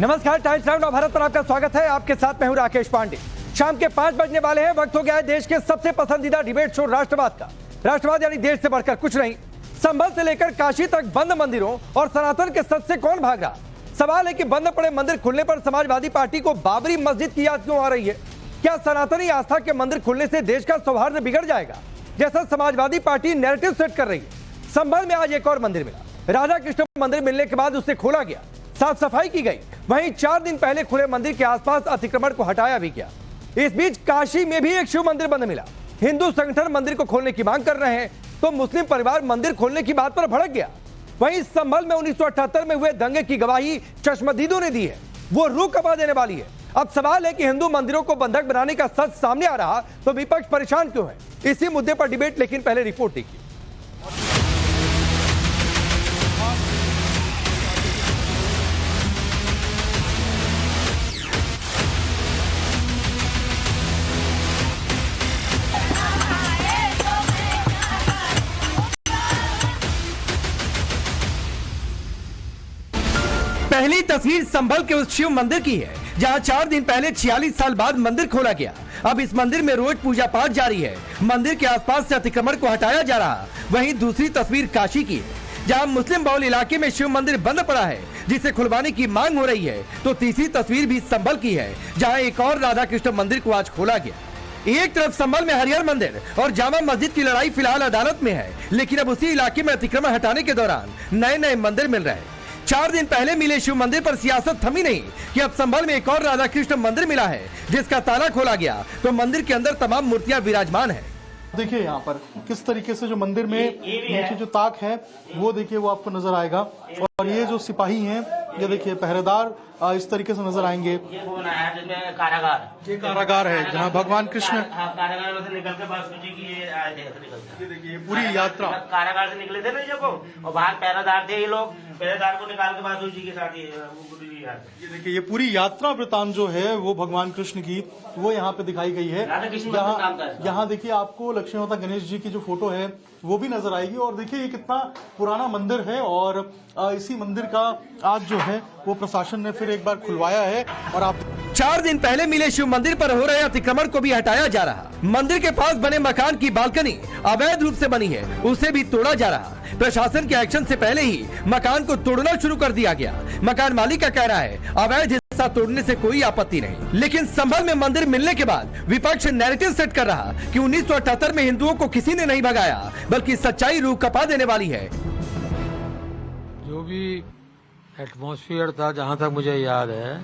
नमस्कार, times now Navbharat पर आपका स्वागत है। आपके साथ मैं हूं राकेश पांडे। शाम के 5 बजने वाले हैं। वक्त हो गया है देश के सबसे पसंदीदा डिबेट शो राष्ट्रवाद का। राष्ट्रवाद यानी देश से बढ़कर कुछ नहीं। संभल से लेकर काशी तक बंद मंदिरों और सनातन के सच से कौन भाग रहा? सवाल है कि बंद पड़े मंदिर खुलने पर समाजवादी पार्टी को बाबरी मस्जिद की याद क्यों आ रही है? क्या सनातनी आस्था के मंदिर खुलने से देश का सौहार्द बिगड़ जाएगा, जैसा समाजवादी पार्टी नैरेटिव सेट कर रही है? संभल में आज एक और मंदिर मिला। राधा कृष्ण मंदिर मिलने के बाद उसे खोला गया, साफ सफाई की गई। वहीं 4 दिन पहले खुले मंदिर के आसपास अतिक्रमण को हटाया भी गया। इस बीच काशी में भी एक शिव मंदिर बंद मिला। हिंदू संगठन मंदिर को खोलने की मांग कर रहे हैं तो मुस्लिम परिवार मंदिर खोलने की बात पर भड़क गया। वहीं संभल में 1978 में हुए दंगे की गवाही चश्मदीदों ने दी है, वो रूह कमा देने वाली है। अब सवाल है कि हिंदू मंदिरों को बंधक बनाने का सच सामने आ रहा तो विपक्ष परेशान क्यों है? इसी मुद्दे पर डिबेट, लेकिन पहले रिपोर्ट देखिए। पहली तस्वीर संभल के उस शिव मंदिर की है जहां 4 दिन पहले 46 साल बाद मंदिर खोला गया। अब इस मंदिर में रोज पूजा पाठ जारी है। मंदिर के आसपास से अतिक्रमण को हटाया जा रहा। वहीं दूसरी तस्वीर काशी की है जहां मुस्लिम बहुल इलाके में शिव मंदिर बंद पड़ा है, जिसे खुलवाने की मांग हो रही है। तो तीसरी तस्वीर भी संभल की है जहाँ एक और राधा कृष्ण मंदिर को आज खोला गया। एक तरफ संभल में हरिहर मंदिर और जामा मस्जिद की लड़ाई फिलहाल अदालत में है, लेकिन अब उसी इलाके में अतिक्रमण हटाने के दौरान नए नए मंदिर मिल रहे हैं। 4 दिन पहले मिले शिव मंदिर पर सियासत थमी नहीं कि अब संभल में एक और राधा कृष्ण मंदिर मिला है जिसका ताला खोला गया तो मंदिर के अंदर तमाम मूर्तियां विराजमान है। देखिए यहाँ पर किस तरीके से जो मंदिर में नीचे जो ताक है वो देखिए वो आपको नजर आएगा। और ये जो सिपाही हैं, ये देखिए पहरेदार इस तरीके से नजर आएंगे। ये कारागार है जहाँ भगवान कृष्ण कारागार से निकल के बासुजी की आए थे। ये देखिए पूरी यात्रा कारागार से निकले थे ना जब, और बाहर पहरेदार थे। ये लोग पहरेदार को निकाल के बासुजी के साथ ये देखिए ये पूरी यात्रा वृतांत जो है वो भगवान कृष्ण की वो यहाँ पे दिखाई गई है। यहाँ देखिए आपको लक्ष्मी माता गणेश जी की जो फोटो है वो भी नजर आएगी। और देखिए ये कितना पुराना मंदिर है और इसी मंदिर का आज जो है वो प्रशासन ने फिर एक बार खुलवाया है। और आप 4 दिन पहले मिले शिव मंदिर पर हो रहे अतिक्रमण को भी हटाया जा रहा। मंदिर के पास बने मकान की बालकनी अवैध रूप से बनी है, उसे भी तोड़ा जा रहा। प्रशासन के एक्शन से पहले ही मकान को तोड़ना शुरू कर दिया गया। मकान मालिक का कहना है अवैध हिस्सा तोड़ने से कोई आपत्ति नहीं, लेकिन संभल में मंदिर मिलने के बाद विपक्ष नैरेटिव सेट कर रहा कि 1978 में हिंदुओं को किसी ने नहीं भगाया, बल्कि सच्चाई रूह कपा देने वाली है। जो भी एटमॉस्फेयर था, जहां तक मुझे याद है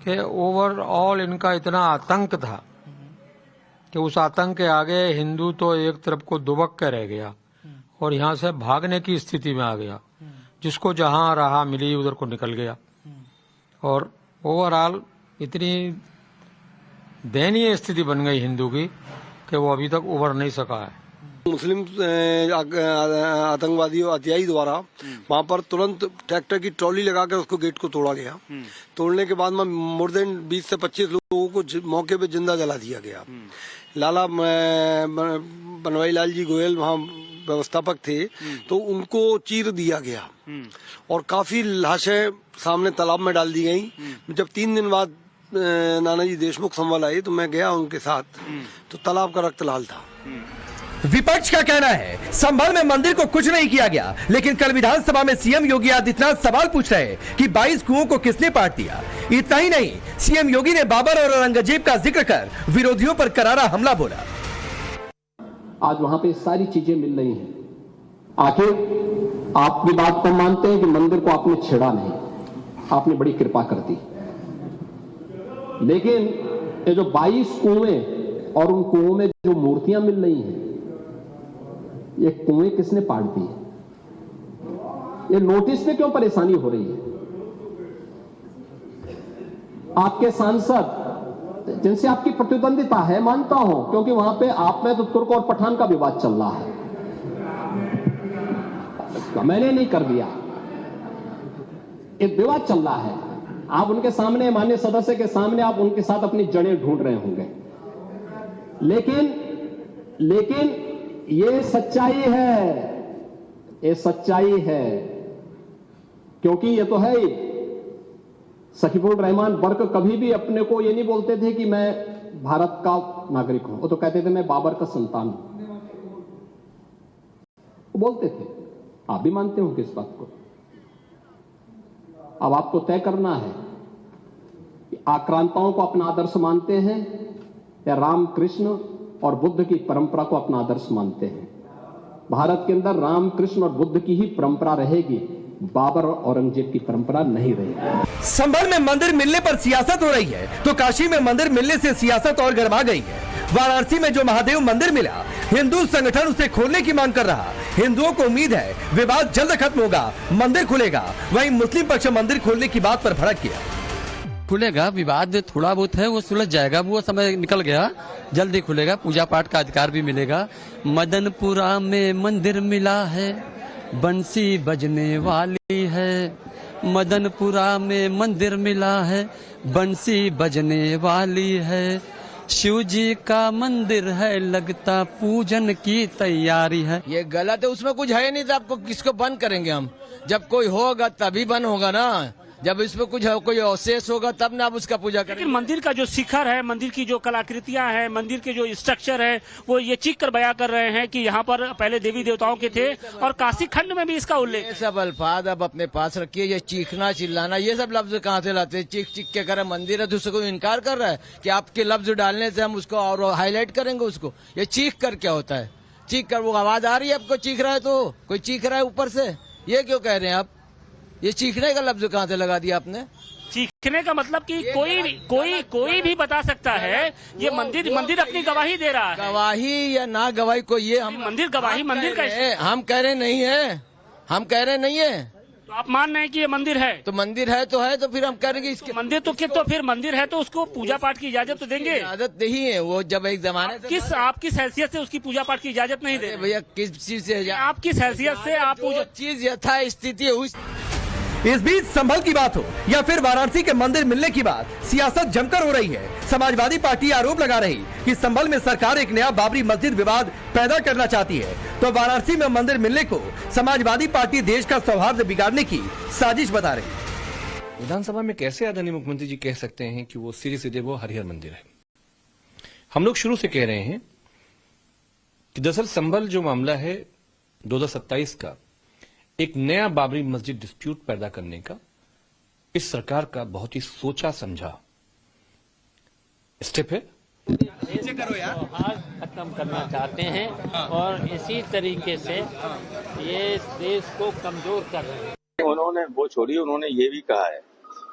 कि ओवरऑल इनका इतना आतंक था कि उस आतंक के आगे हिंदू तो एक तरफ को दुबक के रह गया और यहाँ से भागने की स्थिति में आ गया। जिसको जहां राह मिली उधर को निकल गया और ओवरऑल इतनी दयनीय स्थिति बन गई हिंदू की कि वो अभी तक उभर नहीं सका है। मुस्लिम आतंकवादियों अतियाई द्वारा वहाँ पर तुरंत ट्रैक्टर की ट्रॉली लगाकर उसको गेट को तोड़ा गया। तोड़ने के बाद में मोर देन 20 से 25 लोगों को मौके पे जिंदा जला दिया गया। लाला बनवारी लाल जी गोयल वहाँ व्यवस्थापक थे तो उनको चीर दिया गया और काफी लाशें सामने तालाब में डाल दी गई। जब 3 दिन बाद नानाजी देशमुख संभल आए तो मैं गया उनके साथ, तो तालाब का रक्त लाल था। विपक्ष का कहना है संभल में मंदिर को कुछ नहीं किया गया, लेकिन कल विधानसभा में सीएम योगी आदित्यनाथ सवाल पूछ रहे कि 22 कुओं को किसने पाट दिया। इतना ही नहीं, सीएम योगी ने बाबर और औरंगजेब का जिक्र कर विरोधियों पर करारा हमला बोला। आज वहां पे सारी चीजें मिल रही हैं। आखिर आप भी बात को मानते हैं कि मंदिर को आपने छेड़ा नहीं, आपने बड़ी कृपा कर दी, लेकिन ये जो 22 कुएं और उन कुओं में जो मूर्तियां मिल रही हैं, ये कुएं किसने पाट दी? ये नोटिस में क्यों परेशानी हो रही है? आपके सांसद जिनसे आपकी प्रतिद्वंदिता है, मानता हूं, क्योंकि वहां पे आप में तो तुर्क और पठान का विवाद चल रहा है, मैंने नहीं कर दिया, एक विवाद चल रहा है। आप उनके सामने, माननीय सदस्य के सामने, आप उनके साथ अपनी जड़ें ढूंढ रहे होंगे, लेकिन ये सच्चाई है, ये सच्चाई है, क्योंकि ये तो है ही सकीफुल रहमान बर्क कभी भी अपने को ये नहीं बोलते थे कि मैं भारत का नागरिक हूं, वो तो कहते थे मैं बाबर का संतान हूं, वो बोलते थे। आप भी मानते हो किस बात को? अब आपको तय करना है कि आक्रांताओं को अपना आदर्श मानते हैं या राम कृष्ण और बुद्ध की परंपरा को अपना आदर्श मानते हैं। भारत के अंदर राम कृष्ण और बुद्ध की ही परंपरा रहेगी, बाबर और औरंगजेब की परंपरा नहीं रहेगी। संभल में मंदिर मिलने पर सियासत हो रही है तो काशी में मंदिर मिलने से सियासत और गर्मा गई है। वाराणसी में जो महादेव मंदिर मिला, हिंदू संगठन उसे खोलने की मांग कर रहा। हिंदुओं को उम्मीद है विवाद जल्द खत्म होगा, मंदिर खुलेगा। वहीं मुस्लिम पक्ष मंदिर खोलने की बात पर भड़क गया। खुलेगा, विवाद थोड़ा बहुत है वो सुलझ जाएगा, वो समय निकल गया, जल्दी खुलेगा, पूजा पाठ का अधिकार भी मिलेगा। मदनपुरा में मंदिर मिला है, बंसी बजने वाली है। मदनपुरा में मंदिर मिला है, बंसी बजने वाली है। शिव जी का मंदिर है, लगता पूजन की तैयारी है। ये गलत है, उसमें कुछ है नहीं तो आपको किसको बंद करेंगे हम? जब कोई होगा तभी बंद होगा ना, जब इसमें कुछ कोई अवशेष होगा तब ना आप उसका पूजा करेंगे। लेकिन मंदिर का जो शिखर है, मंदिर की जो कलाकृतियां हैं, मंदिर के जो स्ट्रक्चर है, वो ये चीख कर बयां कर रहे हैं कि यहाँ पर पहले देवी देवताओं के थे और काशी खंड में भी इसका उल्लेख। ये सब अल्फाज अब अपने पास रखिए, ये चीखना चिल्लाना ये सब लफ्ज कहाँ से लाते हैं? चीख चीख के करे मंदिर है तो उसको इनकार कर रहा है कि आपके लफ्ज डालने से हम उसको और हाईलाइट करेंगे उसको। ये चीख कर क्या होता है? चीख कर वो आवाज आ रही है आपको, चीख रहा है तो कोई चीख रहा है ऊपर से, ये क्यों कह रहे हैं आप? ये चीखने का लफ्ज कहाँ से लगा दिया आपने? चीखने का मतलब कि कोई भी बता सकता है ये मंदिर अपनी गवाही दे रहा है। गवाही या ना गवाही को ये हम मंदिर गवाही मंदिर का हम कह रहे नहीं है, हम कह रहे नहीं है। तो आप मान रहे हैं कि ये मंदिर है? तो मंदिर है तो फिर हम करेंगे इसके मंदिर तो फिर मंदिर है तो उसको पूजा पाठ की इजाजत तो देंगे? इजाजत नहीं है वो, जब एक जमाने से आप किस हैसियत से उसकी पूजा पाठ की इजाजत नहीं दे? भैया किस चीज से? आप किस हैसियत से आप पूजा चीज यथा स्थिति उस। इस बीच संभल की बात हो या फिर वाराणसी के मंदिर मिलने की बात, सियासत जमकर हो रही है। समाजवादी पार्टी आरोप लगा रही कि संभल में सरकार एक नया बाबरी मस्जिद विवाद पैदा करना चाहती है, तो वाराणसी में मंदिर मिलने को समाजवादी पार्टी देश का सौहार्द बिगाड़ने की साजिश बता रही। विधानसभा में कैसे आदरणीय मुख्यमंत्री जी कह सकते हैं कि वो सीधे सीधे वो हरिहर मंदिर है? हम लोग शुरू से कह रहे हैं कि दरअसल संभल जो मामला है 2027 का एक नया बाबरी मस्जिद डिस्प्यूट पैदा करने का इस सरकार का बहुत ही सोचा समझा स्टेप है। खत्म करना चाहते हैं और इसी तरीके से ये देश को कमजोर कर रहे हैं। उन्होंने वो छोड़ी, उन्होंने ये भी कहा है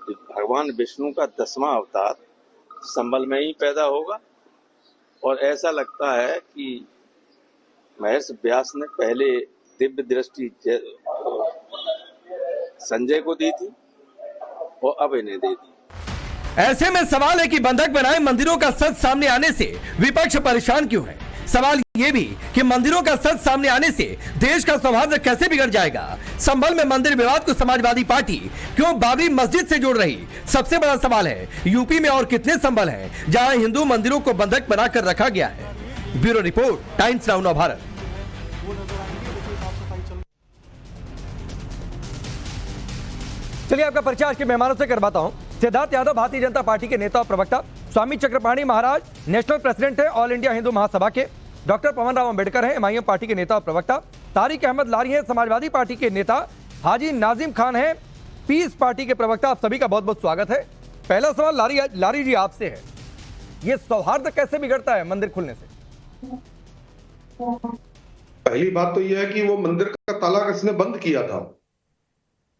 कि भगवान विष्णु का 10वां अवतार संभल में ही पैदा होगा और ऐसा लगता है कि महर्षि व्यास ने पहले दिव्य दृष्टि संजय को दी थी और अब इन्हें दे दी। ऐसे में सवाल है कि बंधक बनाए मंदिरों का सच सामने आने से विपक्ष परेशान क्यों है? सवाल ये भी कि मंदिरों का सच सामने आने से देश का सौहार्द कैसे बिगड़ जाएगा? संभल में मंदिर विवाद को समाजवादी पार्टी क्यों बाबरी मस्जिद से जोड़ रही? सबसे बड़ा सवाल है यूपी में और कितने संभल हैं जहां हिंदू मंदिरों को बंधक बनाकर रखा गया है? ब्यूरो रिपोर्ट, टाइम्स नाउ नव भारत। चलिए आपका परिचय आज के मेहमानों से करवाता हूं। सिद्धार्थ यादव भारतीय जनता पार्टी के नेता और प्रवक्ता, स्वामी चक्रपाणी महाराज नेशनल प्रेसिडेंट है ऑल इंडिया हिंदू महासभा के, डॉक्टर पवन राव अंबेडकर हैं एमआईएम पार्टी के नेता और प्रवक्ता, तारिक अहमद लारी हैं समाजवादी पार्टी के नेता, हाजी नाजिम खान हैं पीस पार्टी के प्रवक्ता। आप सभी का बहुत बहुत स्वागत है। पहला सवाल लारी जी आपसे है, ये सौहार्द कैसे बिगड़ता है मंदिर खुलने से? पहली बात तो यह है कि वो मंदिर का ताला किसने बंद किया था,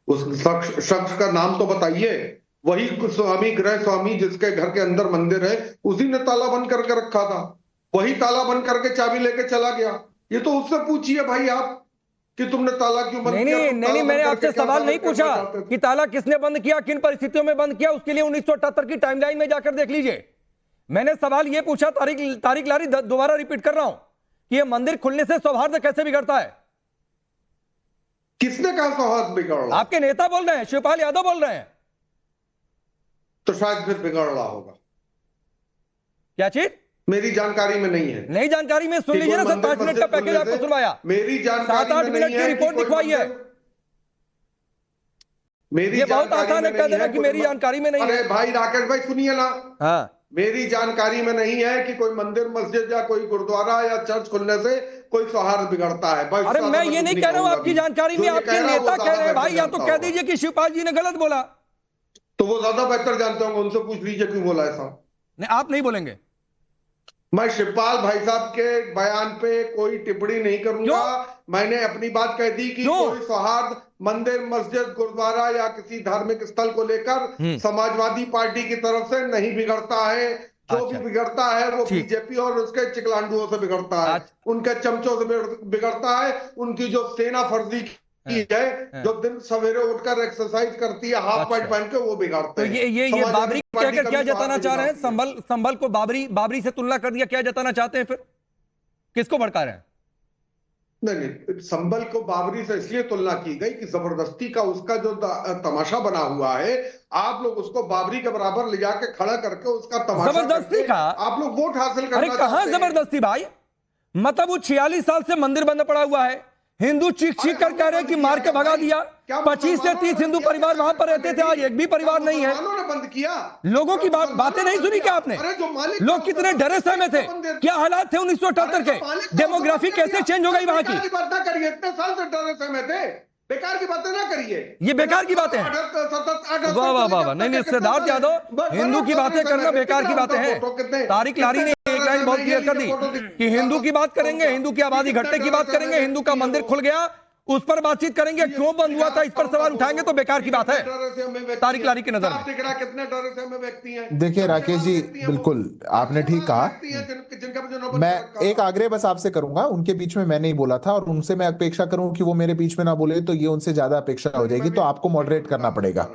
उस शख्स का नाम तो बताइए। वही स्वामी गृह स्वामी जिसके घर के अंदर मंदिर है, उसी ने ताला बंद करके रखा था, वही ताला बंद करके चाबी लेके चला गया। ये तो उससे पूछिए भाई आप कि तुमने ताला क्यों बंद किया? नहीं, मैंने आपसे सवाल नहीं पूछा कि ताला किसने बंद किया, किन परिस्थितियों में बंद किया। उसके लिए 1978 की टाइमलाइन में जाकर देख लीजिए। मैंने सवाल ये पूछा, तारिक लारी दोबारा रिपीट कर रहा हूं कि ये मंदिर खुलने से सौहार्द कैसे बिगड़ता है? किसने कहा सौहार्द बिगड़ रहा? आपके नेता बोल रहे हैं, शिवपाल यादव बोल रहे हैं। तो शायद फिर बिगड़ रहा होगा। क्या चीज? मेरी जानकारी में नहीं है। नई जानकारी में सुन लीजिए ना सर, 5 मिनट का पैकेज आपको सुनवाया। मेरी जानकारी 7-8 मिनट की रिपोर्ट दिखवाई है। मेरी ये बहुत जानकारी आसान है में कह नहीं देना है कि कोई मेरी जानकारी में नहीं है। अरे भाई राकेश भाई सुनिए ना, हाँ, मेरी जानकारी में नहीं है कि कोई मंदिर मस्जिद या कोई गुरुद्वारा या चर्च खुलने से कोई सौहार्द बिगड़ता है। अरे मैं ये नहीं कह रहा हूँ आपकी जानकारी में, आपके नेता कह रहे हैं भाई, या तो कह दीजिए कि शिवपाल जी ने गलत बोला। तो वो ज्यादा बेहतर जानते होंगे, उनसे पूछ लीजिए क्यों बोला ऐसा। नहीं, आप नहीं बोलेंगे। मैं शिवपाल भाई साहब के बयान पे कोई टिप्पणी नहीं करूंगा। मैंने अपनी बात कह दी कि कोई सौहार्द मंदिर मस्जिद गुरुद्वारा या किसी धार्मिक स्थल को लेकर समाजवादी पार्टी की तरफ से नहीं बिगड़ता है। जो भी बिगड़ता है वो बीजेपी और उसके चिकलांडुओं से बिगड़ता है, उनके चमचों से बिगड़ता है, उनकी जो सेना फर्जी की है, जो दिन सवेरे उठकर एक्सरसाइज करती है हाफ पैंट पहन के, वो बिगाड़ते तो ये बाबरी कहकर क्या जताना चाह रहे हैं? संभल को बाबरी से तुलना कर दिया, क्या जताना चाहते हैं? फिर किसको भड़का रहे हैं? नहीं, संभल को बाबरी से इसलिए तुलना की गई कि जबरदस्ती का उसका जो तमाशा बना हुआ है, आप लोग उसको बाबरी के बराबर ले जाके खड़ा करके उसका तमाशा जबरदस्ती का आप लोग वोट हासिल करना। अरे कहां जबरदस्ती भाई, मतलब वो 46 साल से मंदिर बंद पड़ा हुआ है, हिंदू चीख चीख कर कह रहे हैं कि मार के भगा दिया। 25 से 30 हिंदू परिवार वहां पर रहते थे, आज एक भी परिवार नहीं है। बंद किया, लोगों की बातें नहीं सुनी क्या आपने? लोग कितने डरे सहमे थे, क्या हालात थे 1978 के, डेमोग्राफी कैसे चेंज हो गई वहां की। बात ना करिए, इतने साल से डरे सहमे थे, बेकार की बातें ना करिए, ये बेकार की बातें हैं। वाह वाह वाह, नहीं सिद्धार्थ यादव, हिंदू की बातें करना बेकार की बातें हैं। तारिक लारी ने एक लाइन बहुत क्लियर कर दी कि हिंदू की बात करेंगे, हिंदू की आबादी घटने की बात करेंगे, हिंदू का मंदिर खुल गया उस पर बातचीत करेंगे, क्यों बंद हुआ था इस पर सवाल उठाएंगे तो बेकार की बात है तारिक लारी की नजर में। कितने डरे से हमें व्यक्ति हैं। देखिए राकेश जी, बिल्कुल आपने ठीक कहा। मैं एक आग्रह बस आपसे करूंगा, उनके बीच में मैं नहीं बोला था और उनसे मैं अपेक्षा करूं कि वो मेरे बीच में ना बोले तो ये उनसे ज्यादा अपेक्षा हो जाएगी, तो आपको मॉडरेट करना पड़ेगा।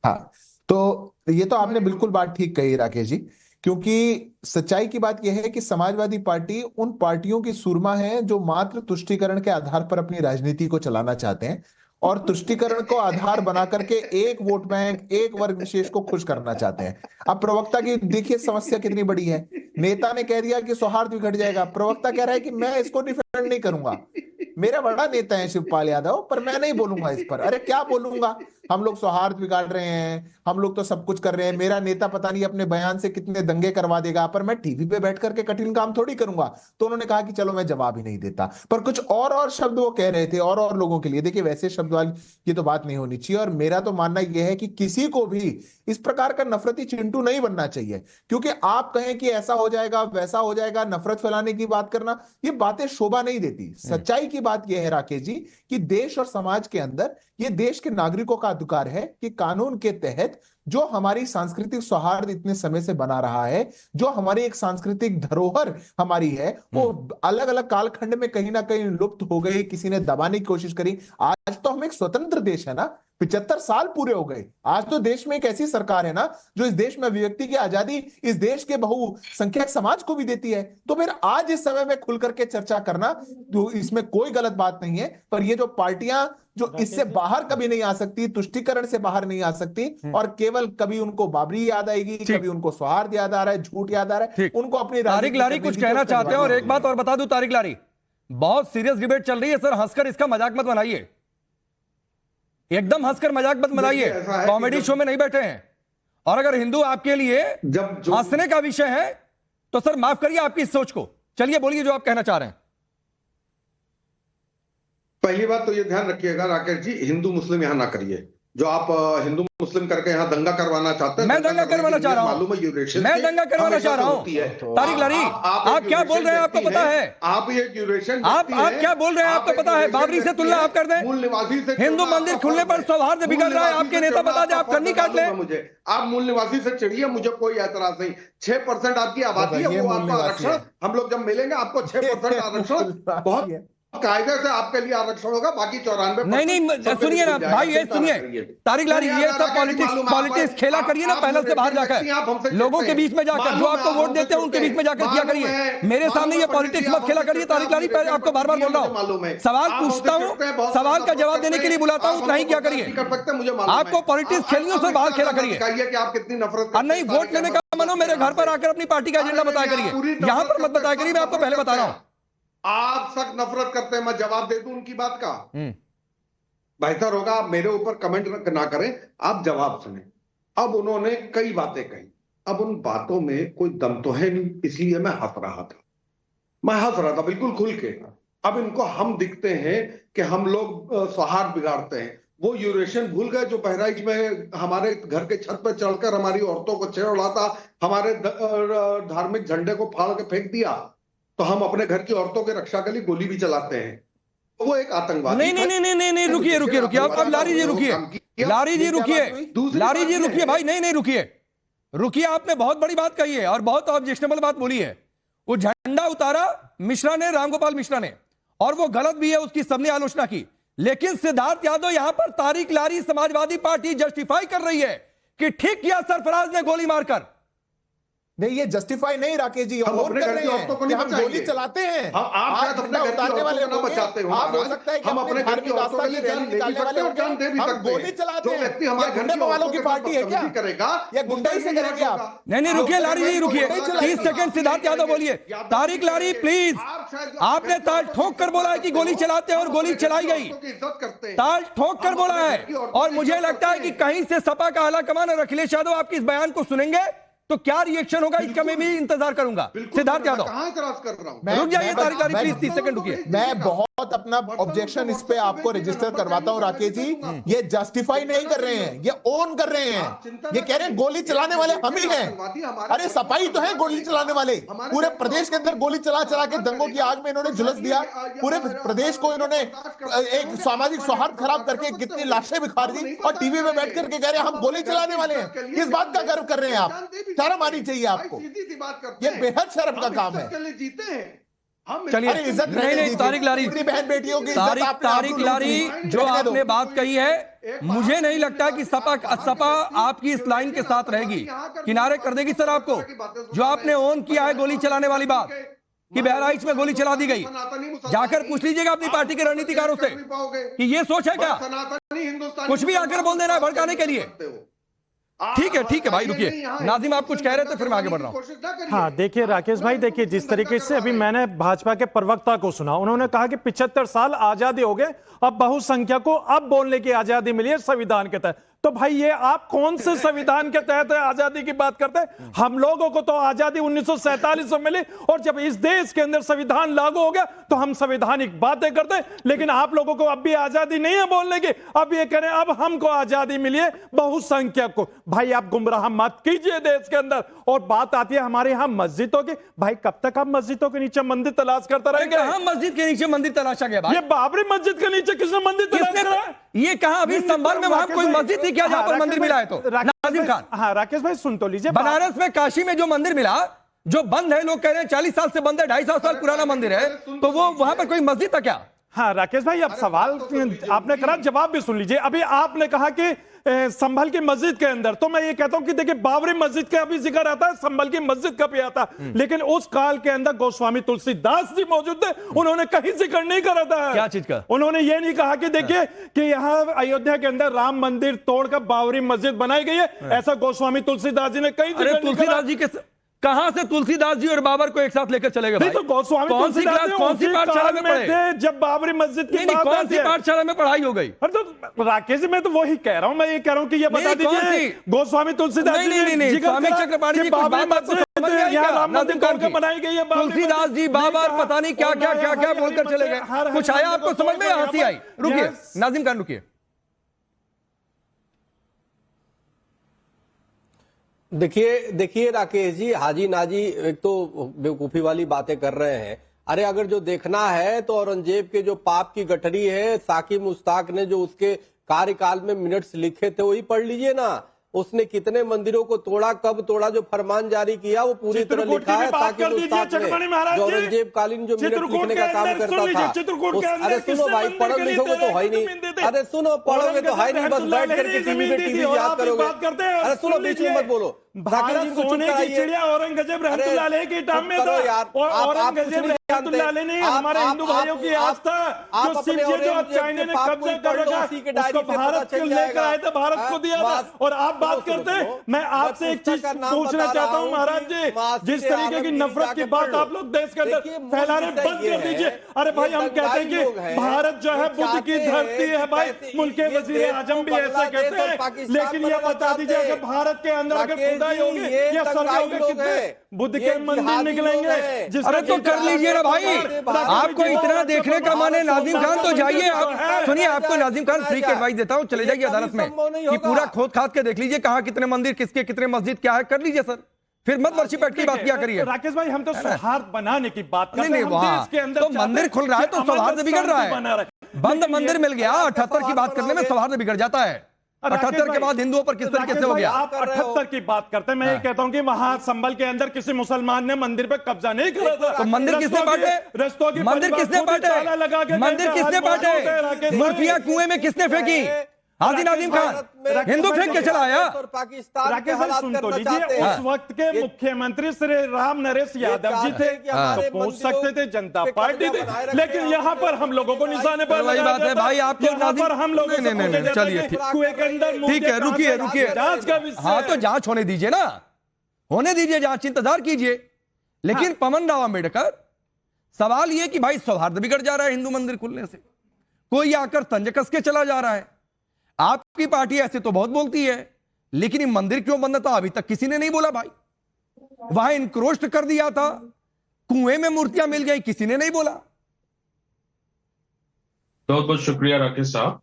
हाँ, तो ये तो आपने बिल्कुल बात ठीक कही राकेश जी, क्योंकि सच्चाई की बात यह है कि समाजवादी पार्टी उन पार्टियों की सुरमा है जो मात्र तुष्टीकरण के आधार पर अपनी राजनीति को चलाना चाहते हैं और तुष्टीकरण को आधार बना करके एक वोट बैंक, एक वर्ग विशेष को खुश करना चाहते हैं। अब प्रवक्ता की देखिए समस्या कितनी बड़ी है। नेता ने कह दिया कि सौहार्द बिगड़ जाएगा, प्रवक्ता कह रहा है कि मैं इसको डिफेंड नहीं करूंगा, मेरा बड़ा नेता है शिवपाल यादव, पर मैं नहीं बोलूंगा इस पर। अरे क्या बोलूंगा, हम लोग सौहार्द बिगाड़ रहे हैं, हम लोग तो सब कुछ कर रहे हैं, मेरा नेता पता नहीं अपने बयान से कितने दंगे करवा देगा, पर मैं टीवी पे बैठ करके कठिन काम थोड़ी करूंगा। तो उन्होंने कहा कि चलो मैं जवाब ही नहीं देता, पर कुछ और शब्द वो कह रहे थे और लोगों के लिए। देखिए वैसे शब्द वाली ये तो बात नहीं होनी चाहिए, और मेरा तो मानना यह है कि किसी को भी इस प्रकार का नफरती चिंटू नहीं बनना चाहिए, क्योंकि आप कहें कि ऐसा हो जाएगा वैसा हो जाएगा, नफरत फैलाने की बात करना, ये बातें शोभा नहीं देती। सच्चाई की बात यह है राकेश जी कि देश और समाज के अंदर ये देश के नागरिकों का अधिकार है कि कानून के तहत जो हमारी सांस्कृतिक सौहार्द इतने समय से बना रहा है, जो हमारी एक सांस्कृतिक धरोहर हमारी है, वो अलग अलग कालखंड में कहीं ना कहीं लुप्त हो गई, किसी ने दबाने की कोशिश करी। आज तो हम एक स्वतंत्र देश है ना, 75 साल पूरे हो गए। आज तो देश में एक ऐसी सरकार है ना जो इस देश में अभिव्यक्ति की आजादी इस देश के बहुसंख्यक समाज को भी देती है। तो फिर आज इस समय में खुल करके चर्चा करना, तो इसमें कोई गलत बात नहीं है। पर ये जो पार्टियां जो इससे बाहर कभी नहीं आ सकती, तुष्टीकरण से बाहर नहीं आ सकती, और केवल कभी उनको बाबरी याद आएगी, कभी उनको सौहार्द याद आ रहा है, झूठ याद आ रहा है, उनको अपनी तारिक लारी कुछ कहना चाहते हैं। और एक बात और बता दूं तारिक लारी, बहुत सीरियस डिबेट चल रही है सर, हंसकर इसका मजाक मत बनाइए, एकदम हंसकर मजाक मत बनाइए, कॉमेडी शो में नहीं बैठे हैं। और अगर हिंदू आपके लिए हंसने का विषय है तो सर माफ करिए आपकी इस सोच को। चलिए बोलिए जो आप कहना चाह रहे हैं। पहली बात तो ये ध्यान रखिएगा राकेश जी, हिंदू मुस्लिम यहां ना करिए। जो आप हिंदू मुस्लिम करके यहाँ दंगा करवाना चाहते हैं, मैं दंगा करवाना चाह रहा हूं, मैं दंगा करवाना चाह रहा हूं। तारिक लारी आप क्या बोल रहे हैं आपको पता है? आप ये ड्यूरेशन आप क्या बोल रहे हैं आपको पता है? बाबरी से तुलना आप कर दें, मूल निवासी से हिंदू मंदिर खुलने पर सौहार्द बिगड़ रहा है, आपके नेता बता दें, आप कन्नी काट लें। मुझे आप मूल निवासी से चिड़िए, मुझे कोई ऐतराज नहीं। 6% आपकी आबादी है, वो आपका आरक्षण, हम लोग जब मिलेंगे आपको 6% आरक्षण बहुत कायदे से आपके लिए आरक्षण होगा, बाकी 94। नहीं सुनिए ना भाई, ये सुनिए तारिक लारी, ये सब पॉलिटिक्स खेला करिए ना पैनल से बाहर जाकर, लोगों के बीच में जाकर, जो आपको वोट देते हैं उनके बीच में जाकर किया करिए। मेरे सामने ये पॉलिटिक्स मत खेला करिए तारिक लारी, आपको बार बार बोल रहा हूँ, सवाल पूछता हूँ, सवाल का जवाब देने के लिए बुलाता हूँ, नहीं क्या करिए। आपको पॉलिटिक्स खेलियों से बाहर खेला करिए, कि आप कितनी नफरत, और नहीं वोट लेने का मन हो मेरे घर पर आकर अपनी पार्टी का एजेंडा बताया करिए, यहाँ पर मत बताया करिए, मैं आपको पहले बता रहा हूँ। आप सख्त नफरत करते हैं, मैं जवाब दे दूं उनकी बात का। बेहतर होगा आप मेरे ऊपर कमेंट ना करें, आप जवाब सुने। अब उन्होंने कई बातें कही, अब उन बातों में कोई दम तो है नहीं, इसलिए मैं हंस रहा था बिल्कुल खुल के। अब इनको हम दिखते हैं कि हम लोग सौहार्द बिगाड़ते हैं। वो यूरेशन भूल गए जो बहराइच में हमारे घर के छत पर चढ़कर हमारी औरतों को छेड़ा, हमारे धार्मिक झंडे को फाड़ के फेंक दिया। तो हम अपने घर की औरतों की रक्षा के लिए गोली भी चलाते हैं। वो एक आतंकवादी। नहीं, रुकिए अब लारी जी रुकिए भाई, नहीं रुकिए, आपने बहुत बड़ी बात कही है और बहुत ऑब्जेक्शनेबल बात बोली है। वो झंडा उतारा मिश्रा ने, रामगोपाल मिश्रा ने, और वो गलत भी है, उसकी सबने आलोचना की। लेकिन सिद्धार्थ यादव यहां पर तारिक लारी समाजवादी पार्टी जस्टिफाई कर रही है कि ठीक किया सरफराज ने गोली मारकर। नहीं, ये जस्टिफाई नहीं राकेश जी, हम अपने घर की औरतों को नहीं बचाएंगे, गोली चलाते हैं। आप अपने घर की औरतों को ना बचाते हो, आप हो सकता है कि हम अपने घर की औरतों के लिए जान दे भी सकते हैं और जान दे भी सकते हैं। गोली चलाते हैं, व्यक्ति हमारे घर की वालों की पार्टी है क्या करेगा या गुंडाई से करेंगे आप? नहीं, रुकिए लारी जी, रुकिए 30 सेकंड। सिद्धार्थ यादव बोलिए। तारिक लारी प्लीज, आपने ताल ठोक कर बोला है कि गोली चलाते हैं और गोली चलाई गई, ताल ठोक कर बोला है। और मुझे लगता है कि कहीं से सपा का आला कमान और अखिलेश यादव आपके इस बयान को सुनेंगे तो क्या रिएक्शन होगा, इसका मैं भी इंतजार करूंगा। सिद्धार्थ यादव कहां इतराज कर रहा हूं, रुक जाइए तारिक लारी प्लीज, 30 सेकंड रुकिए। मैं बहुत अपना ऑब्जेक्शन इस पे आपको रजिस्टर करवाता हूं राकेश जी। ये जस्टिफाई नहीं कर रहे हैं, ये ओन कर रहे हैं। ये कह रहे हैं गोली चलाने वाले हम ही हैं। अरे सपाई तो है गोली चलाने वाले, पूरे प्रदेश के अंदर गोली चला चला के दंगों की आग में इन्होंने झुलस दिया। पूरे प्रदेश को इन्होंने एक सामाजिक सौहार्द खराब करके कितनी लाशें बिखार दी और टीवी में बैठ करके कह रहे हैं हम गोली चलाने वाले हैं। किस बात का गर्व कर रहे हैं आप? शर्म आनी चाहिए आपको, ये बेहद शर्म का काम है। जीते हैं चलिए, नहीं तारिक लारी, बहन बेटियों की तारिक लारी, जो आपने बात कही है, मुझे नहीं लगता कि सपा आपकी इस लाइन के साथ रहेगी, किनारे कर देगी सर आपको। जो आपने ओन किया है गोली चलाने वाली बात कि बहराइच में गोली चला दी गई, जाकर पूछ लीजिएगा अपनी पार्टी के रणनीतिकारों से कि ये सोच है क्या, कुछ भी आकर बोल देना है भड़काने के लिए। ठीक है भाई, रुकिए। नाजिम आप कुछ कह रहे थे, फिर मैं आगे बढ़ रहा हूं। हाँ देखिए राकेश भाई, देखिए जिस तरीके से अभी मैंने भाजपा के प्रवक्ता को सुना, उन्होंने कहा कि 75 साल आजादी हो गए, अब बहुसंख्यक को अब बोलने की आजादी मिली है संविधान के तहत। तो भाई ये आप कौन से संविधान के तहत आजादी की बात करते हैं? हम लोगों को तो आजादी 1947 में मिली, और जब इस देश के अंदर संविधान लागू हो गया तो हम संवैधानिक बातें करते हैं। लेकिन आप लोगों को अब भी आजादी नहीं है बोलने की, अब ये करें अब हमको आजादी मिली है बहुसंख्यक को। भाई आप गुमराह मत कीजिए देश के अंदर। और बात आती है हमारे यहाँ मस्जिदों की, भाई कब तक आप मस्जिदों के नीचे मंदिर तलाश करता रहेंगे? हम मस्जिद के नीचे मंदिर तलाशा गया भाई? ये बाबरी मस्जिद के नीचे किसने मंदिर तलाश करा? ये कहा अभी संभल में वहां कोई मस्जिद थी क्या जहां पर मंदिर मिला है? तो नाजिम खान, हाँ राकेश भाई सुन तो लीजिए, बनारस में काशी में जो मंदिर मिला, जो बंद है, लोग कह रहे हैं 40 साल से बंद है, 250 साल पुराना मंदिर है, तो वो वहां पर कोई मस्जिद था क्या? हाँ राकेश भाई, अब सवाल आपने करा, जवाब भी सुन लीजिए। अभी आपने कहा कि संभल की मस्जिद के अंदर, तो मैं ये कहता हूं कि देखिए बाबरी मस्जिद का अभी जिक्र आता है, संभल की मस्जिद का भी आता है, लेकिन उस काल के अंदर गोस्वामी तुलसीदास जी मौजूद थे, उन्होंने कहीं जिक्र नहीं करा था। क्या चीज का? उन्होंने ये नहीं कहा कि देखिए कि यहाँ अयोध्या के अंदर राम मंदिर तोड़कर बाबरी मस्जिद बनाई गई है, ऐसा गोस्वामी तुलसीदास जी ने कहीं जिक्र नहीं करा। तुलसीदास जी के कहां से तुलसीदास जी और बाबर को एक साथ लेकर चले गए? तो गोस्वामी कौन सी पाठशाला में पढ़े? जब बाबरी मस्जिद की बात कौन सी पाठशाला में पढ़ाई हो गई? अरे तो राकेश जी मैं तो वही कह रहा हूं, मैं ये कह रहा हूं कि ये बता दीजिए गोस्वामी तुलसीदास जी नहीं, स्वामी चक्रपाणी जी बाबरी मस्जिद यहाँ राम मंदिर तोड़कर बनाई गई है, तुलसीदास जी बाबर पता नहीं क्या क्या बोलकर चले गए। कुछ आया आपको समझ में? हंसी आई? रुकिए नाजिम खान, रुकिए। देखिए राकेश जी, हाजी नाजी एक तो बेवकूफी वाली बातें कर रहे हैं। अरे अगर जो देखना है तो औरंगजेब के जो पाप की गठरी है, साकी मुश्ताक ने जो उसके कार्यकाल में मिनट्स लिखे थे वही पढ़ लीजिए ना। उसने कितने मंदिरों को तोड़ा, कब तोड़ा, जो फरमान जारी किया वो पूरी तरह लिखा है। साकी मुश्ताक ने जो औरंगजेब कालीन जो मिनट लिखने का काम करता था। अरे सुनो भाई, पढ़ो लिखोगे तो है नहीं, अरे सुनो पढ़ोगे तो है नहीं, बस बैठ करके टीवी पे टीवी याद करोगे। अरे सुनो, बीच में मत बोलो। भारत सोने की चिड़िया औरंगजेब रहमतुल्लाह अलैह के टाइम में था, और औरंगजेब रहमतुल्लाह अलैह ने हमारे हिंदू भाइयों की आस्था जो सिर्फ ये जो चाइना ने कब्जा कर रखा उसको भारत के लेकर आए थे, भारत को दिया था। और आप बात करते हैं, मैं आपसे एक चीज पूछना चाहता हूँ महाराज जी, जिस तरीके की नफरत की बात आप लोग देश के अंदर फैलाने बंद कर दीजिए। अरे भाई हम कहते हैं कि भारत जो है बुद्ध की धरती है भाई, मुल्क वजीर आजम भी ऐसा कहते हैं, लेकिन ये बता दीजिए अगर भारत के अंदर अगर खुदाई होगी या सर्वे होगी कितने बुद्ध के मंदिर निकलेंगे? अरे तो कर लीजिए ना भाई, आपको इतना देखने का माने नाजिम खान तो जाइए आप, सुनिए आपको नाजिम खान फ्री की एडवाइस देता हूँ, चले जाइए अदालत में कि पूरा खोद खाद के देख लीजिए कहाँ कितने मंदिर किसके कितने मस्जिद क्या है, कर लीजिए सर, फिर मत वर्षी बैठ की बात क्या करिए। राकेश भाई हम तो सौहार्द बनाने की बात करते हैं, नहीं हम देश के अंदर तो मंदिर खुल रहा है तो सौहार्द बिगड़ रहा है, बंद मंदिर मिल गया, 78 की बात करने में सौहार्द बिगड़ जाता है। 78 के बाद हिंदुओं पर किस तरीके से हो गया? आप 78 की बात करते हैं, मैं ये कहता हूं कि वहां संभल के अंदर किसी मुसलमान ने मंदिर पे कब्जा नहीं करा था। तो मंदिर किसने बांटे? मंदिर किसने बांटे? मंदिर किसने बांटे? मूर्तियां कुएं में किसने फेंकी? हाजी नाजिम खान हिंदू फेंक के चला आया। राकेश भाई सुन तो लीजिए, उस वक्त के मुख्यमंत्री श्री राम नरेश यादव जी थे, तो पूछ सकते थे जनता पार्टी थी, लेकिन यहाँ पर हम लोगों को निशाने पर वही बात है भाई, आप तो हम लोग चलिए ठीक है, रुकिए जांच का विषय। हाँ तो जांच होने दीजिए ना, होने दीजिए जांच, इंतजार कीजिए। लेकिन पवन राव अम्बेडकर, सवाल ये कि भाई सौहार्द बिगड़ जा रहा है हिंदू मंदिर खुलने से, कोई आकर तंज कस के चला जा रहा है। आपकी पार्टी ऐसे तो बहुत बोलती है, लेकिन ये मंदिर क्यों बंद था अभी तक किसी ने नहीं बोला भाई। वहां इनक्रोस्ट कर दिया था, कुएं में मूर्तियां मिल गई, किसी ने नहीं बोला। बहुत बहुत शुक्रिया राकेश साहब।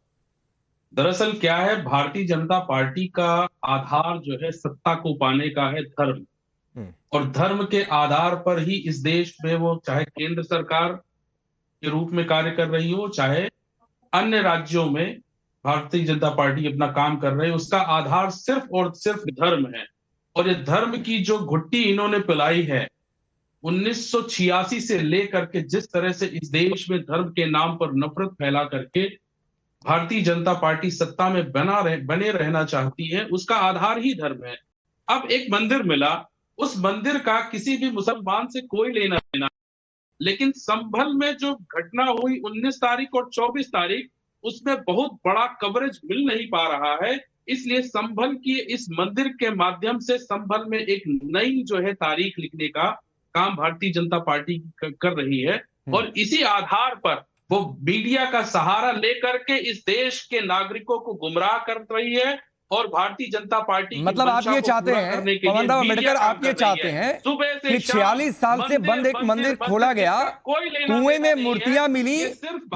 दरअसल क्या है, भारतीय जनता पार्टी का आधार जो है सत्ता को पाने का है धर्म, और धर्म के आधार पर ही इस देश में वो चाहे केंद्र सरकार के रूप में कार्य कर रही हो, चाहे अन्य राज्यों में भारतीय जनता पार्टी अपना काम कर रही है, उसका आधार सिर्फ और सिर्फ धर्म है। और ये धर्म की जो घुट्टी इन्होंने पिलाई है 1986 से लेकर के, जिस तरह से इस देश में धर्म के नाम पर नफरत फैला करके भारतीय जनता पार्टी सत्ता में बने रहना चाहती है, उसका आधार ही धर्म है। अब एक मंदिर मिला, उस मंदिर का किसी भी मुसलमान से कोई लेना देना, लेकिन संभल में जो घटना हुई 19 तारीख और 24 तारीख, उसमें बहुत बड़ा कवरेज मिल नहीं पा रहा है। इसलिए संभल की इस मंदिर के माध्यम से संभल में एक नई जो है तारीख लिखने का काम भारतीय जनता पार्टी कर रही है, और इसी आधार पर वो मीडिया का सहारा लेकर के इस देश के नागरिकों को गुमराह कर रही है। और भारतीय जनता पार्टी मतलब आप ये चाहते हैं पवन राव अम्बेडकर, आप ये चाहते हैं कि 46 साल से बंद एक मंदिर खोला गया, कुएं में मूर्तियां मिली,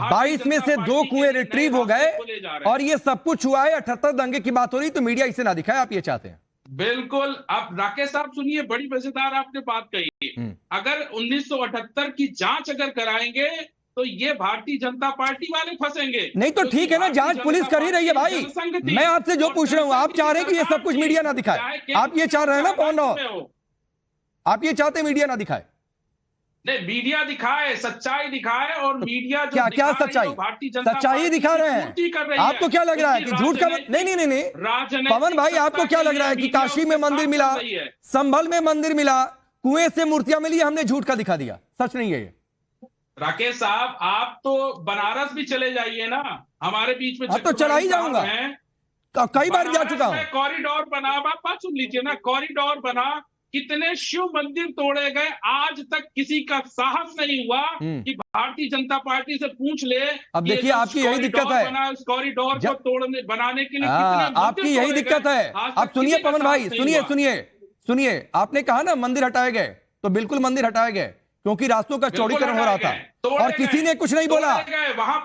22 में से 2 कुएं रिट्रीव हो गए, और ये सब कुछ हुआ है। 78 दंगे की बात हो रही तो मीडिया इसे ना दिखाए, आप ये चाहते हैं? बिल्कुल। आप राकेश साहब सुनिए, बड़ी मजेदार आपने बात कही। अगर 1978 की जांच अगर कराएंगे तो ये भारतीय जनता पार्टी वाले फंसेंगे। नहीं तो ठीक है ना, जांच पुलिस कर ही रही है भाई। मैं आपसे जो पूछ रहा हूं, आप चाह रहे हैं कि ये सब कुछ मीडिया ना दिखाए, आप ये चाह रहे हैं ना पवन राव, आप ये चाहते हैं मीडिया ना दिखाए? नहीं, मीडिया दिखाए, सच्चाई दिखाए, और मीडिया जो क्या सच्चाई? सच्चाई दिखा रहे हैं। आपको क्या लग रहा है कि झूठ का? नहीं पवन भाई, आपको क्या लग रहा है कि काशी में मंदिर मिला, संभल में मंदिर मिला, कुएं से मूर्तियां मिली, हमने झूठ का दिखा दिया? सच नहीं है ये? राकेश साहब, आप तो बनारस भी चले जाइए ना, हमारे बीच में। हाँ तो चला ही जाऊंगा, कई बार जा चुका हूं। कॉरिडोर बना, आप बात सुन लीजिए ना, कॉरिडोर बना, कितने शिव मंदिर तोड़े गए, आज तक किसी का साहस नहीं हुआ कि भारतीय जनता पार्टी से पूछ ले। अब देखिए आपकी यही दिक्कत है, उस कॉरिडोर को तोड़ने बनाने के लिए आपकी यही दिक्कत है। अब सुनिए पवन भाई, सुनिए, आपने कहा ना मंदिर हटाए गए, तो बिल्कुल मंदिर हटाए गए क्योंकि रास्तों का चौड़ीकरण हो रहा था और किसी ने कुछ नहीं बोला,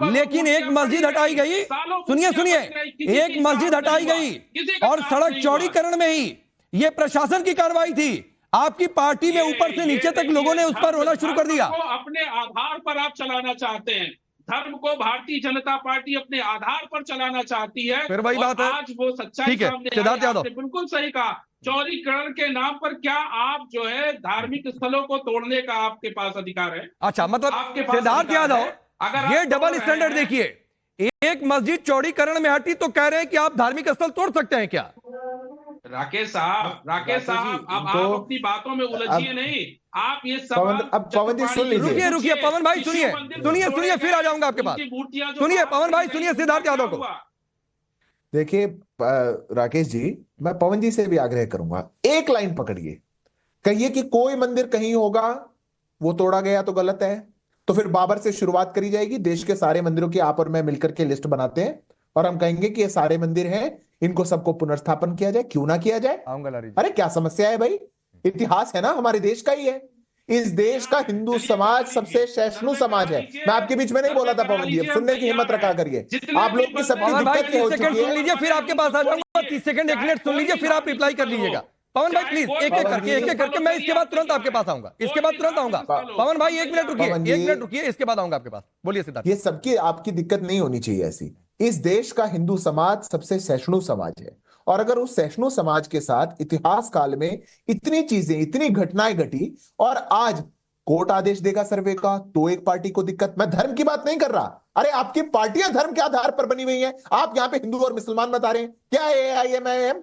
लेकिन एक मस्जिद हटाई गई। सुनिए, एक मस्जिद हटाई गई और सड़क चौड़ीकरण में ही ये प्रशासन की कार्रवाई थी। आपकी पार्टी में ऊपर से नीचे तक लोगों ने उस पर रोना शुरू कर दिया। अपने आधार पर आप चलाना चाहते हैं धर्म को, भारतीय जनता पार्टी अपने आधार पर चलाना चाहती है। फिर वही बात है, आज वो सच्चाई सामने आई। बिल्कुल सही कहा, चौड़ीकरण के नाम पर क्या आप जो है धार्मिक स्थलों को तोड़ने का आपके पास अधिकार है? अच्छा, मतलब सिद्धार्थ यादव, ये डबल स्टैंडर्ड देखिए। एक मस्जिद चौड़ीकरण में हटी तो कह रहे हैं कि आप धार्मिक स्थल तोड़ सकते हैं क्या? राकेश साहब अब आप अपनी बातों में उलझिए नहीं। आप ये सवाल अब पवन जी सुन लीजिए। रुकिए पवन भाई, सुनिए फिर आ जाऊंगा आपके पास। सुनिए पवन भाई, सुनिए सिद्धार्थ यादव को। देखिए राकेश जी, मैं पवन जी से भी आग्रह करूंगा, एक लाइन पकड़िए, कहिए कि कोई मंदिर कहीं होगा वो तोड़ा गया तो गलत है, तो फिर बाबर से शुरुआत करी जाएगी। देश के सारे मंदिरों की आप और मैं मिलकर के लिस्ट बनाते हैं और हम कहेंगे कि ये सारे मंदिर हैं, इनको सबको पुनर्स्थापन किया जाए। क्यों ना किया जाए? अरे क्या समस्या है भाई? इतिहास है ना, हमारे देश का ही है। इस देश का हिंदू समाज सबसे सहिष्णु समाज है। मैं आपके बीच में नहीं बोला था पवन जी, अब सुनने की हिम्मत रखा करिए। आप लोग की सबकी दिक्कत ये हो चुकी है। सुन लीजिए, फिर आपके पास आ जाऊंगा। 30 सेकंड 1 मिनट सुन लीजिए, फिर आप रिप्लाई कर लीजिएगा। पवन भाई प्लीज एक एक करके मैं इसके बाद तुरंत आपके पास आऊंगा। पवन भाई 1 मिनट रुकिए, इसके बाद आऊंगा आपके पास। बोलिए सिद्धार्थ। ये सबकी आपकी दिक्कत नहीं होनी चाहिए ऐसी। इस देश का हिंदू समाज सबसे सहिष्णु समाज है, और अगर उस सहिष्णु समाज के साथ इतिहास काल में इतनी चीजें, इतनी घटनाएं घटी, और आज कोर्ट आदेश देगा सर्वे का, तो एक पार्टी को दिक्कत। मैं धर्म की बात नहीं कर रहा। अरे आपकी पार्टियां धर्म के आधार पर बनी हुई हैं। आप यहां पे हिंदू और मुसलमान बता रहे हैं। क्या है AIMIM?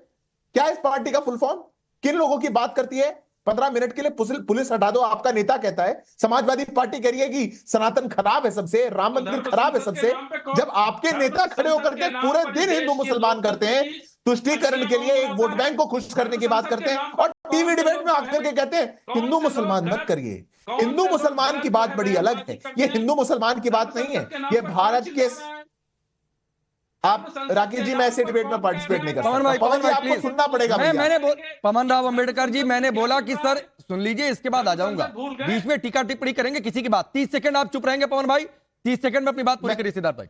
क्या इस पार्टी का फुल फॉर्म? किन लोगों की बात करती है? 15 मिनट के लिए पुलिस हटा दो, आपका नेता कहता है। समाजवादी पार्टी कह रही है कि सनातन खराब है सबसे, राम मंदिर खराब है सबसे। जब आपके नेता खड़े होकर के पूरे दिन हिंदू मुसलमान करते हैं, तुष्टीकरण के लिए एक वोट बैंक को खुश करने की बात करते हैं, और टीवी डिबेट में आकर के कहते हैं हिंदू मुसलमान मत करिए। हिंदू मुसलमान की बात बड़ी अलग है, ये हिंदू मुसलमान की बात नहीं है। ये भारत के आप राकेश जी, मैं ऐसे डिबेट में पार्टिसिपेट नहीं कर सकता। पवन जी आपको सुनना पड़ेगा। पवन राव अंबेडकर जी, मैंने बोला कि सर सुन लीजिए, इसके बाद आ जाऊंगा। बीच में टीका टिप्पणी करेंगे किसी की बात। 30 सेकंड आप चुप रहेंगे पवन भाई, 30 सेकंड में अपनी बात पूरी करिए सिद्धार्थ भाई।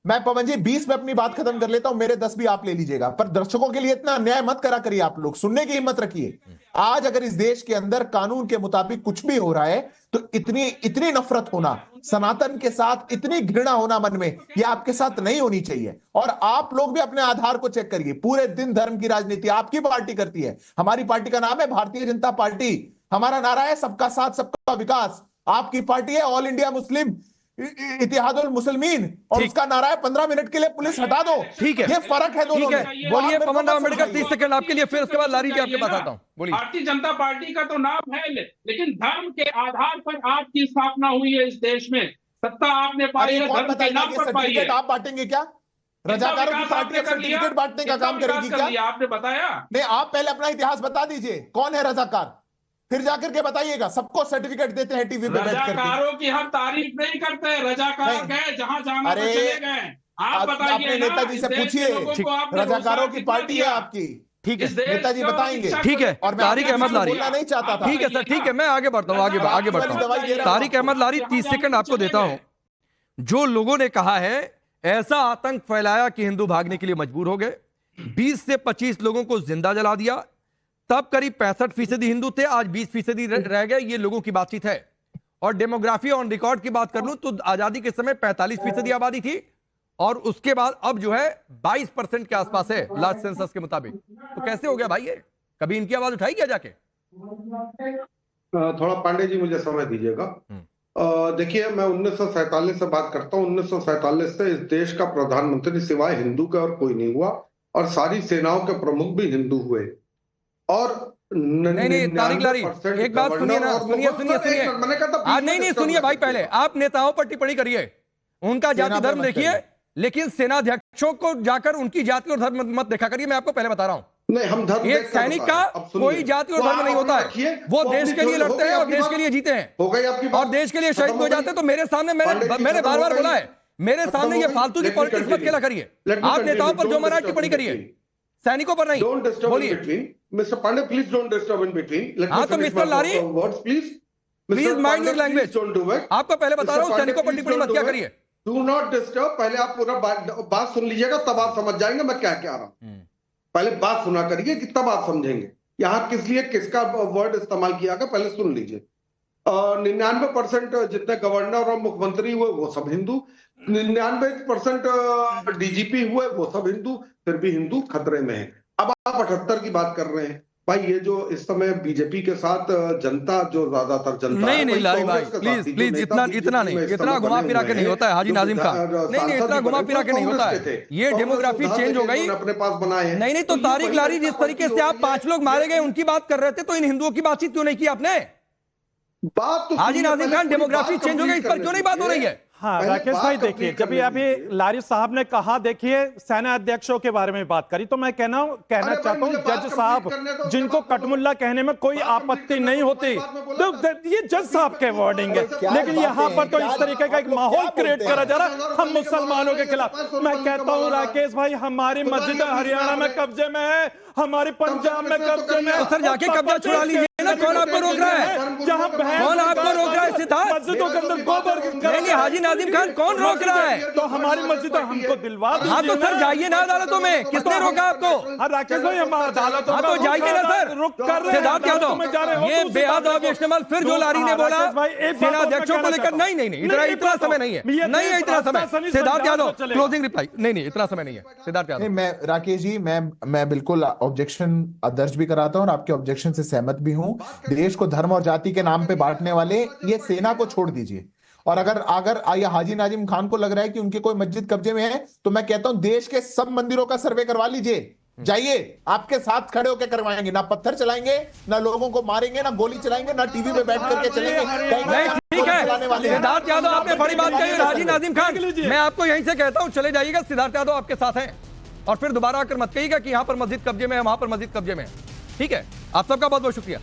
मैं पवन जी 20 में अपनी बात खत्म कर लेता हूं, मेरे 10 भी आप ले लीजिएगा, पर दर्शकों के लिए इतना अन्याय मत करा करिए। आप लोग सुनने की हिम्मत रखिए। आज अगर इस देश के अंदर कानून के मुताबिक कुछ भी हो रहा है, तो इतनी नफरत होना, सनातन के साथ इतनी घृणा होना मन में, यह आपके साथ नहीं होनी चाहिए। और आप लोग भी अपने आधार को चेक करिए। पूरे दिन धर्म की राजनीति आपकी पार्टी करती है। हमारी पार्टी का नाम है भारतीय जनता पार्टी। हमारा नारा है सबका साथ सबका विकास। आपकी पार्टी है all India Muslim Ittehadul Muslimeen, और उसका नारा है 15 मिनट के लिए पुलिस हटा दो। ठीक है, ये फर्क है दोनों में। बोलिए पवन राव अंबेडकर, 30 सेकंड आपके लिए, फिर उसके बाद लारी जी आपके पास आता हूं। बोलिए। भारतीय जनता पार्टी का तो नाम है, लेकिन धर्म के आधार पर आपकी स्थापना हुई है इस देश में। सत्ता आपने पाई है, धर्म के नाम पर पाई है। आप बांटेंगे क्या? रजाकारों की पार्टी सर्टिफिकेट बांटने का काम करेगी क्या? आपने बताया नहीं, आप पहले अपना इतिहास बता दीजिए, कौन है रजाकार, फिर जाकर के बताइएगा। सबको सर्टिफिकेट देते हैं टीवी पे बैठ करके। रजाकारों की हम तारीफ नहीं करते। रजाकार गए जहां जाना तो चले गए। आप बताइए, अपने नेताजी से पूछिए, रजाकारों की पार्टी है आपकी। ठीक है, नेताजी बताएंगे। ठीक है, और तारिक अहमद लारी बोलना नहीं चाहता था। ठीक है सर, ठीक है, मैं आगे बढ़ता हूँ, आगे बढ़ता हूँ। तारिक अहमद लारी, 30 सेकंड आपको देता हूं। जो लोगों ने कहा है ऐसा आतंक फैलाया कि हिंदू भागने के लिए मजबूर हो गए, 20 से 25 लोगों को जिंदा जला दिया, तब करीब 65% हिंदू थे, आज 20% रह गए। ये लोगों की बातचीत है। और डेमोग्राफी ऑन रिकॉर्ड की बात कर लूं तो आजादी के समय 45% आबादी थी, और उसके बाद अब जो है 22% के आसपास है लास्ट सेंसस के मुताबिक। तो कैसे हो गया भाई ये? कभी इनकी आवाज उठाई क्या जाके? थोड़ा पांडे जी मुझे समय दीजिएगा। देखिए, मैं 1947 से बात करता हूँ। 1947 से इस देश का प्रधानमंत्री सिवाय हिंदू का और कोई नहीं हुआ, और सारी सेनाओं के प्रमुख भी हिंदू हुए। और नहीं तारिक लारी, एक बात सुनिए ना, सुनिए नहीं सुनिए भाई, पहले आप नेताओं पर टिप्पणी करिए, उनका जाति धर्म देखिए, लेकिन सेनाध्यक्षों को जाकर उनकी जाति और धर्म मत देखा करिए। मैं आपको पहले बता रहा हूं, नहीं, हम धर्म एक सैनिक का कोई जाति और धर्म नहीं होता है। वो देश के लिए लड़ते हैं और देश के लिए जीते हैं, हो गई आपकी और देश के लिए शहीद हो जाते हैं। तो मेरे सामने मैंने बार बार बोला है, मेरे सामने ये फालतू की पॉलिटिक्स मत खेला करिए। आप नेताओं पर जो मना टिप्पणी करिए, सैनिकों पर नहीं। बोलिए mister Pandey, please don't disturb in between. हाँ तो mister Lari, please mind your language. आपको पहले बता रहा हूँ, सैनिकों पर टिप्पणी मत क्या करिए। Do not disturb. पहले आप पूरा बात सुन लीजिएगा, तब आप समझ जाएंगे मैं क्या कह रहा हूँ। पहले बात सुना करिए कि तब आप समझेंगे यहाँ किस लिए किसका वर्ड इस्तेमाल किया गया, पहले सुन लीजिए। 99% जितने गवर्नर और मुख्यमंत्री हुए वो सब हिंदू, 99% डीजीपी हुए वो सब हिंदू, फिर भी हिंदू खतरे में है। अब आप 78 की बात कर रहे हैं, भाई ये जो इस समय बीजेपी के साथ जनता जो ज्यादातर जनता नहीं है, नहीं वही लारी भाई कांग्रेस के प्लीज साथी जो प्लीज नेता इतना BJP इतना नहीं, में इस इतना समय घुमा बने फिरा हुए के नहीं हैं, होता है हाजी जो नाजिम खान। विधायक नहीं नहीं, इतना सांसद घुमा बने, फिरा वो के नहीं होता कांग्रेस के है। थे। ये कांग्रेस डेमोग्राफी उदाहरण चेंज हो लेके गई। उन्होंने अपने पास बनाए हैं। नहीं नहीं, तो ये तारिक वही लारी जिस जनता तरीके पार्टी से हो आप गई है। 5 लोग मारे गए उनकी बात कर रहे थे, तो इन हिंदुओं की बातचीत क्यों नहीं की आपने? बात तो हाजी सुनिए, नाजिम पहले खान, पूरी डेमोग्राफी बात चेंज हो गई, इस पर कंप्लीट क्यों नहीं बात हो रही है? हाँ पहले राकेश बात भाई कंप्लीट देखिए, जब करने अभी दीजिए। लारी साहब ने कहा, देखिए सेना अध्यक्षों के बारे में बात करी, तो मैं कहना अरे भाई, चाहता हूँ मुझे बात जज कंप्लीट साहब करने दो, जिनको उसके बाद कटमुल्ला कहने में कोई बात कंप्लीट आपत्ति करने नहीं दो, होती, वही बात मैं बोला तो था। ये जज साहब के वर्डिंग है। क्या लेकिन यहाँ पर तो इस तरीके का एक माहौल क्रिएट करा जा रहा है हम मुसलमानों के खिलाफ। मैं कहता हूँ राकेश भाई, हमारी मस्जिद हरियाणा में कब्जे में है, हमारी पंजाब में कब्जे में है। तो सर जाके कब्जा छुड़ा लीजिए ना, कौन आपको रोक रहा है? जहाँ कौन आपको रोक रहा है सिद्धार्थ? मस्जिदों के अंदर गोबर नहीं नहीं हाजी नाजिम खान, कौन रोक रहा है? तो हमारी मस्जिद हमको दिलवा हाँ तो दीजिए सर ना। जाइए ना अदालतों में, किसने रोका आपको? हाँ राकेश भाई, हम अदालतों हाँ तो का जाइए ना सर। रुख कर रहे हैं, सिद्धार्थ अदालतों में जा रहे यादव, हो, ये तो उस बेहद बात को- ऑब्जेक्शनल फिर जो लारी ने बोला राकेश भाई, एक बात सेना और मैं अध्यक्षों को कहना लेकर, चाहता नहीं नहीं नहीं, हूं। इतना नहीं, इतना एक बात समय और। नहीं है, ये नहीं है इतना रास्ता समय। सनी सिद्धार्थ संजाल यादव में चलेगा। क्लोजिंग रिप्लाई, नहीं नहीं इतना समय नहीं है सिद्धार्थ यादव। नहीं, मैं राकेश जी, मैं बिल्कुल ऑब्जेक्शन दर्ज भी कराता हूं और आपके ऑब्जेक्शन से सहमत भी हूं। देश को धर्म और जाति के नाम पे बांटने वाले ये सेना को छोड़ दीजिए। और अगर ये हाजी नाजिम खान को लग रहा है कि उनके कोई मस्जिद कब्जे में है, तो मैं कहता हूं देश के सब मंदिरों का सर्वे करवा लीजिए। जाइए, आपके साथ खड़े होकर करवाएंगे, ना पत्थर चलाएंगे, ना लोगों को मारेंगे, ना गोली चलाएंगे, ना टीवी पे बैठ करके चलेंगे। नहीं ठीक है सिद्धार्थ यादव, आपने बड़ी बात कही। हाजी नाजिम खान, मैं आपको यहीं से कहता हूं चले जाइएगा, सिद्धार्थ यादव आपके साथ हैं। और फिर दोबारा आकर मत कहिएगा कि यहां पर मस्जिद कब्जे में है, वहां पर मस्जिद कब्जे में है। ठीक है, आप सबका बहुत बहुत शुक्रिया।